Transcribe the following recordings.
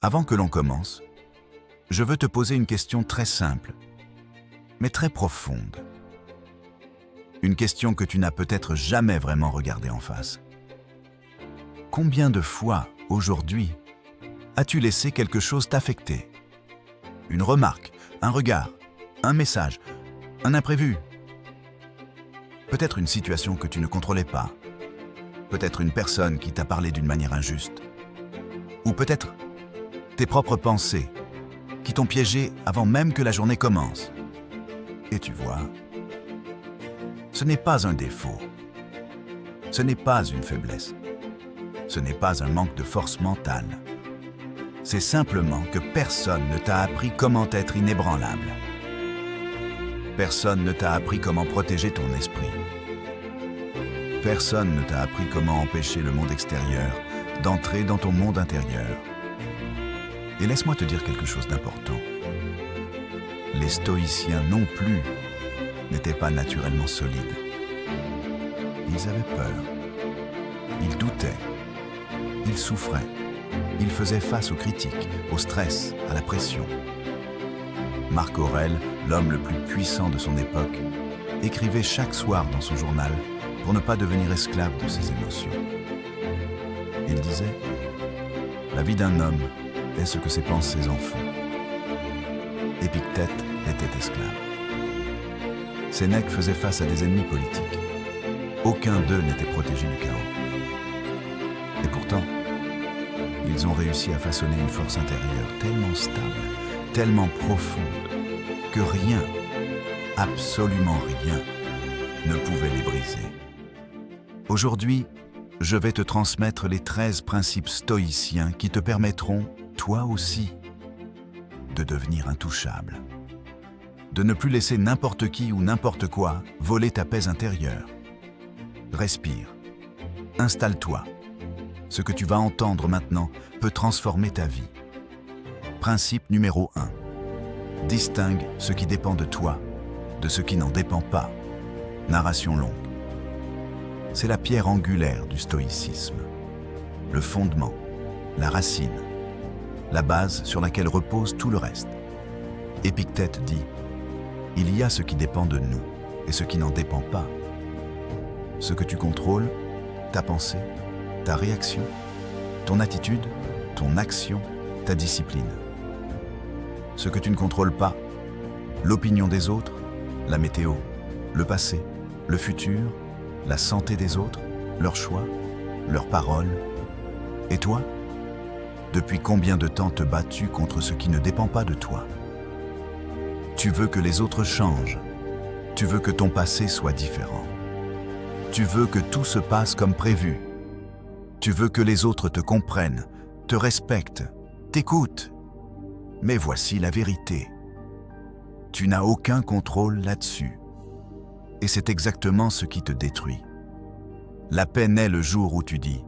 Avant que l'on commence, je veux te poser une question très simple, mais très profonde. Une question que tu n'as peut-être jamais vraiment regardée en face. Combien de fois, aujourd'hui, as-tu laissé quelque chose t'affecter? Une remarque, un regard, un message, un imprévu. Peut-être une situation que tu ne contrôlais pas. Peut-être une personne qui t'a parlé d'une manière injuste. Ou peut-être tes propres pensées qui t'ont piégé avant même que la journée commence. Et tu vois, ce n'est pas un défaut. Ce n'est pas une faiblesse. Ce n'est pas un manque de force mentale. C'est simplement que personne ne t'a appris comment être inébranlable. Personne ne t'a appris comment protéger ton esprit. Personne ne t'a appris comment empêcher le monde extérieur d'entrer dans ton monde intérieur. Et laisse-moi te dire quelque chose d'important. Les stoïciens non plus n'étaient pas naturellement solides. Ils avaient peur. Ils doutaient. Ils souffraient. Ils faisaient face aux critiques, au stress, à la pression. Marc Aurèle, l'homme le plus puissant de son époque, écrivait chaque soir dans son journal pour ne pas devenir esclave de ses émotions. Il disait « La vie d'un homme est ce que ses pensées en font. » Épictète était esclave. Sénèque faisait face à des ennemis politiques. Aucun d'eux n'était protégé du chaos. Et pourtant, ils ont réussi à façonner une force intérieure tellement stable, tellement profonde, que rien, absolument rien, ne pouvait les briser. Aujourd'hui, je vais te transmettre les 13 principes stoïciens qui te permettront, toi aussi, de devenir intouchable. De ne plus laisser n'importe qui ou n'importe quoi voler ta paix intérieure. Respire. Installe-toi. Ce que tu vas entendre maintenant peut transformer ta vie. Principe numéro 1. Distingue ce qui dépend de toi, de ce qui n'en dépend pas. Narration longue. C'est la pierre angulaire du stoïcisme. Le fondement, la racine, la base sur laquelle repose tout le reste. Épictète dit « Il y a ce qui dépend de nous et ce qui n'en dépend pas. Ce que tu contrôles, ta pensée, ta réaction, ton attitude, ton action, ta discipline. Ce que tu ne contrôles pas, l'opinion des autres, la météo, le passé, le futur, la santé des autres, leurs choix, leurs paroles. Et toi? Depuis combien de temps te bats-tu contre ce qui ne dépend pas de toi? Tu veux que les autres changent. Tu veux que ton passé soit différent. Tu veux que tout se passe comme prévu. Tu veux que les autres te comprennent, te respectent, t'écoutent. Mais voici la vérité. Tu n'as aucun contrôle là-dessus. Et c'est exactement ce qui te détruit. La paix naît le jour où tu dis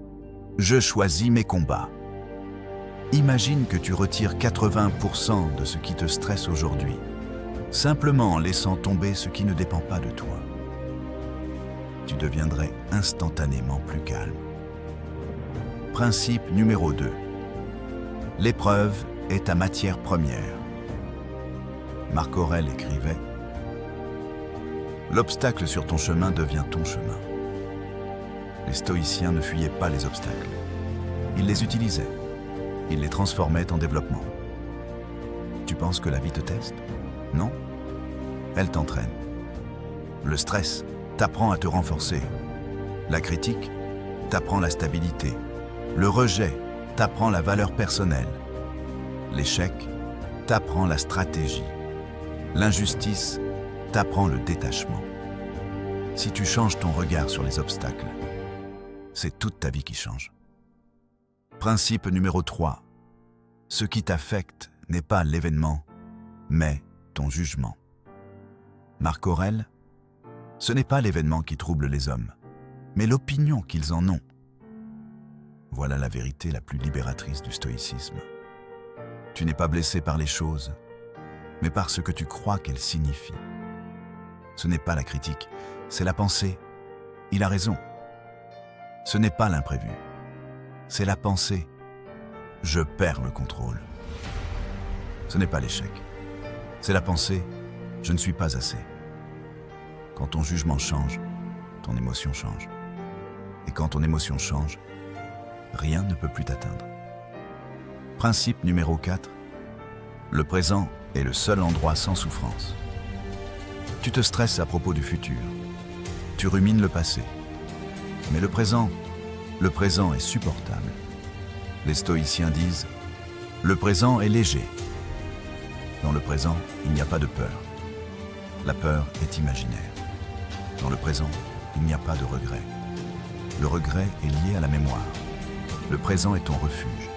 « Je choisis mes combats ». Imagine que tu retires 80% de ce qui te stresse aujourd'hui, simplement en laissant tomber ce qui ne dépend pas de toi. Tu deviendrais instantanément plus calme. Principe numéro 2. L'épreuve est ta matière première. Marc Aurèle écrivait « L'obstacle sur ton chemin devient ton chemin ». Les stoïciens ne fuyaient pas les obstacles. Ils les utilisaient. Ils les transformaient en développement. Tu penses que la vie te teste? Non. Elle t'entraîne. Le stress t'apprend à te renforcer. La critique t'apprend la stabilité. Le rejet t'apprend la valeur personnelle. L'échec t'apprend la stratégie. L'injustice t'apprend le détachement. Si tu changes ton regard sur les obstacles, c'est toute ta vie qui change. Principe numéro 3. Ce qui t'affecte n'est pas l'événement, mais ton jugement. Marc Aurèle, ce n'est pas l'événement qui trouble les hommes, mais l'opinion qu'ils en ont. Voilà la vérité la plus libératrice du stoïcisme. Tu n'es pas blessé par les choses, mais par ce que tu crois qu'elles signifient. Ce n'est pas la critique, c'est la pensée. Il a raison. Ce n'est pas l'imprévu, c'est la pensée. je perds le contrôle. Ce n'est pas l'échec. C'est la pensée, je ne suis pas assez. Quand ton jugement change, ton émotion change. Et quand ton émotion change, rien ne peut plus t'atteindre. Principe numéro 4. Le présent est le seul endroit sans souffrance. Tu te stresses à propos du futur. Tu rumines le passé. Mais le présent est supportable. Les stoïciens disent « Le présent est léger ». Dans le présent, il n'y a pas de peur. La peur est imaginaire. Dans le présent, il n'y a pas de regret. Le regret est lié à la mémoire. Le présent est ton refuge.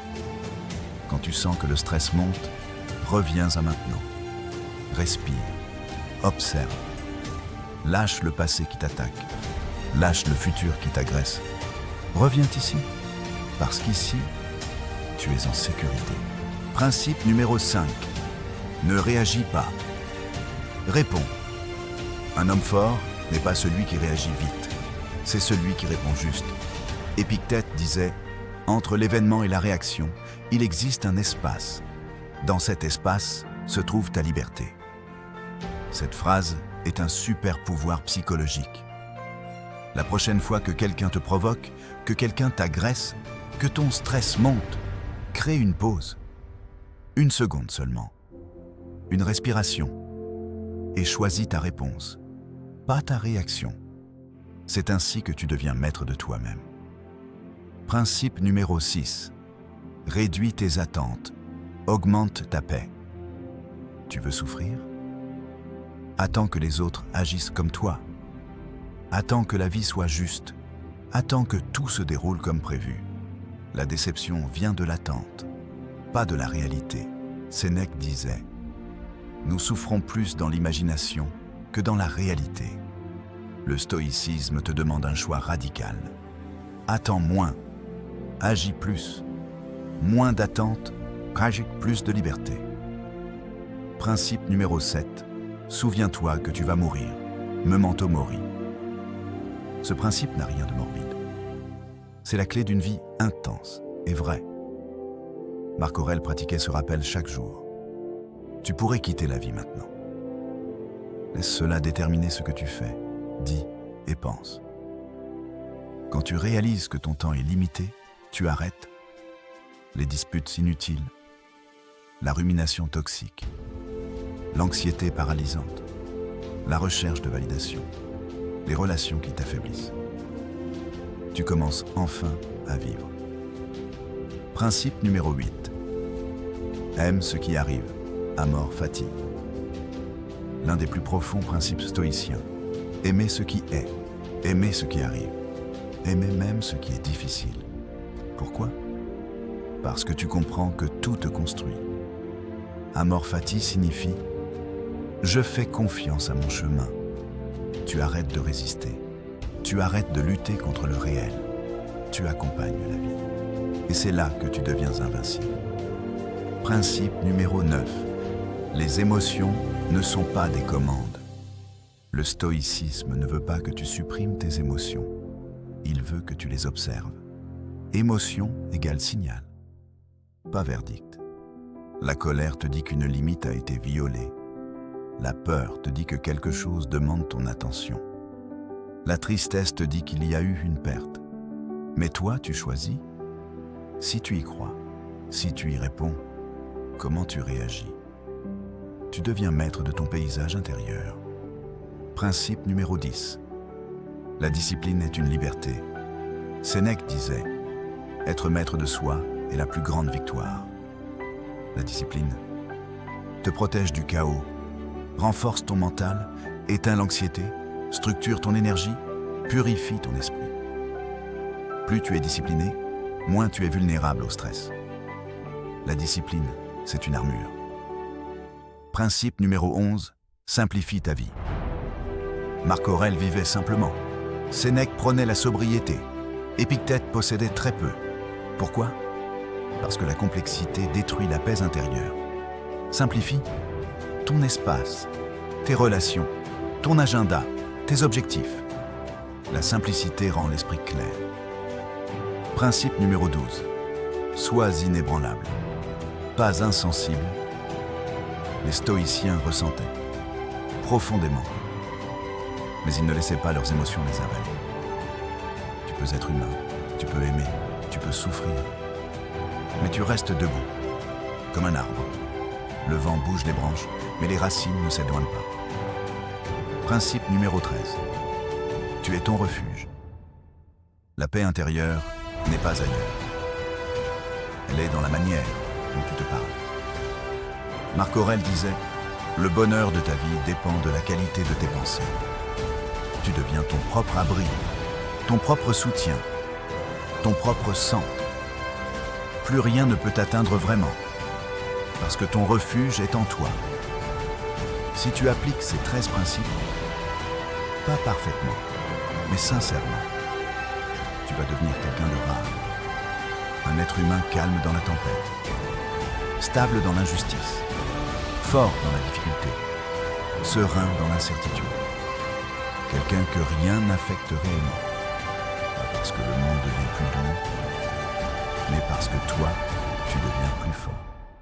Quand tu sens que le stress monte, reviens à maintenant. Respire. Observe. Lâche le passé qui t'attaque. Lâche le futur qui t'agresse. Reviens ici, parce qu'ici, tu es en sécurité. Principe numéro 5. Ne réagis pas. Réponds. Un homme fort n'est pas celui qui réagit vite. C'est celui qui répond juste. Épictète disait « Entre l'événement et la réaction, il existe un espace. Dans cet espace se trouve ta liberté. » Cette phrase est un super pouvoir psychologique. La prochaine fois que quelqu'un te provoque, que quelqu'un t'agresse, que ton stress monte, crée une pause. 1 seconde seulement. Une respiration. Et choisis ta réponse, pas ta réaction. C'est ainsi que tu deviens maître de toi-même. Principe numéro 6. Réduis tes attentes. Augmente ta paix. Tu veux souffrir? Attends que les autres agissent comme toi. Attends que la vie soit juste. Attends que tout se déroule comme prévu. La déception vient de l'attente, pas de la réalité. Sénèque disait « Nous souffrons plus dans l'imagination que dans la réalité. » Le stoïcisme te demande un choix radical. Attends moins, agis plus. Moins d'attente, plus de liberté. Principe numéro 7. Souviens-toi que tu vas mourir. Memento mori. Ce principe n'a rien de morbide. C'est la clé d'une vie intense et vraie. Marc Aurèle pratiquait ce rappel chaque jour. Tu pourrais quitter la vie maintenant. Laisse cela déterminer ce que tu fais, dis et penses. Quand tu réalises que ton temps est limité, tu arrêtes les disputes inutiles, la rumination toxique, l'anxiété paralysante, la recherche de validation, les relations qui t'affaiblissent. Tu commences enfin à vivre. Principe numéro 8. Aime ce qui arrive. Amor fati. L'un des plus profonds principes stoïciens. Aimer ce qui est. Aimer ce qui arrive. Aimer même ce qui est difficile. Pourquoi? Parce que tu comprends que tout te construit. Amor fati signifie « Je fais confiance à mon chemin ». Tu arrêtes de résister. Tu arrêtes de lutter contre le réel. Tu accompagnes la vie. Et c'est là que tu deviens invincible. Principe numéro 9. Les émotions ne sont pas des commandes. Le stoïcisme ne veut pas que tu supprimes tes émotions. Il veut que tu les observes. Émotion égale signal, pas verdict. La colère te dit qu'une limite a été violée. La peur te dit que quelque chose demande ton attention. La tristesse te dit qu'il y a eu une perte. Mais toi, tu choisis. Si tu y crois, si tu y réponds, comment tu réagis? Tu deviens maître de ton paysage intérieur. Principe numéro 10. La discipline est une liberté. Sénèque disait « Être maître de soi est la plus grande victoire ». La discipline te protège du chaos, renforce ton mental, éteint l'anxiété, structure ton énergie, purifie ton esprit. Plus tu es discipliné, moins tu es vulnérable au stress. La discipline, c'est une armure. Principe numéro 11, simplifie ta vie. Marc Aurèle vivait simplement. Sénèque prônait la sobriété. Épictète possédait très peu. Pourquoi? Parce que la complexité détruit la paix intérieure. Simplifie ton espace, tes relations, ton agenda, tes objectifs. La simplicité rend l'esprit clair. Principe numéro 12. Sois inébranlable, pas insensible. Les stoïciens ressentaient, profondément, mais ils ne laissaient pas leurs émotions les avaler. Tu peux être humain, tu peux aimer, tu peux souffrir, mais tu restes debout, comme un arbre. Le vent bouge les branches, mais les racines ne s'éloignent pas. Principe numéro 13. Tu es ton refuge. La paix intérieure n'est pas ailleurs. Elle est dans la manière dont tu te parles. Marc Aurèle disait « Le bonheur de ta vie dépend de la qualité de tes pensées. » Tu deviens ton propre abri, ton propre soutien, ton propre centre. Plus rien ne peut t'atteindre vraiment, parce que ton refuge est en toi. Si tu appliques ces 13 principes, pas parfaitement, mais sincèrement, tu vas devenir quelqu'un de rare. Un être humain calme dans la tempête, stable dans l'injustice, fort dans la difficulté, serein dans l'incertitude. Quelqu'un que rien n'affecte réellement. Pas parce que le monde devient plus doux, mais parce que toi, tu deviens plus fort.